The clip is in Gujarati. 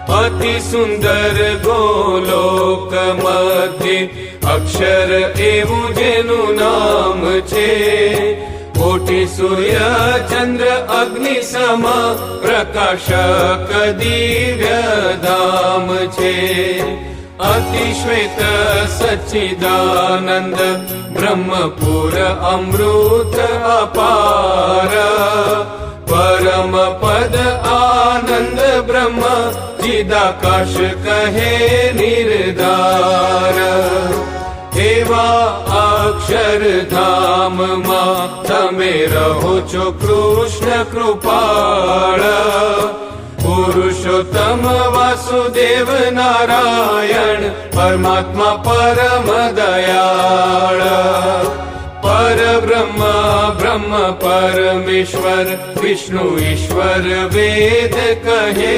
અતિ સુંદર ગોલોક મધ્ય અક્ષર એવું જેનું નામ છે. કોટી સૂર્ય ચંદ્ર અગ્નિ સમ પ્રકાશક દિવ્ય ધામ છે. અતિ શ્વેત સચ્ચિદાનંદ બ્રહ્મપુર અમૃત અપાર. પરમ પદ આનંદ બ્રહ્મ ચિદાકાશ કહે નિર્ધાર. એવા અક્ષરધામમાં તમે રહો છો કૃષ્ણ કૃપાળ. પુરુષોત્તમ વાસુદેવ નારાયણ પરમાત્મા પરમ દયાળ. પરબ્રહ્મ બ્રહ્મ પરમેશ્વર વિષ્ણુ ઈશ્વર વેદ કહે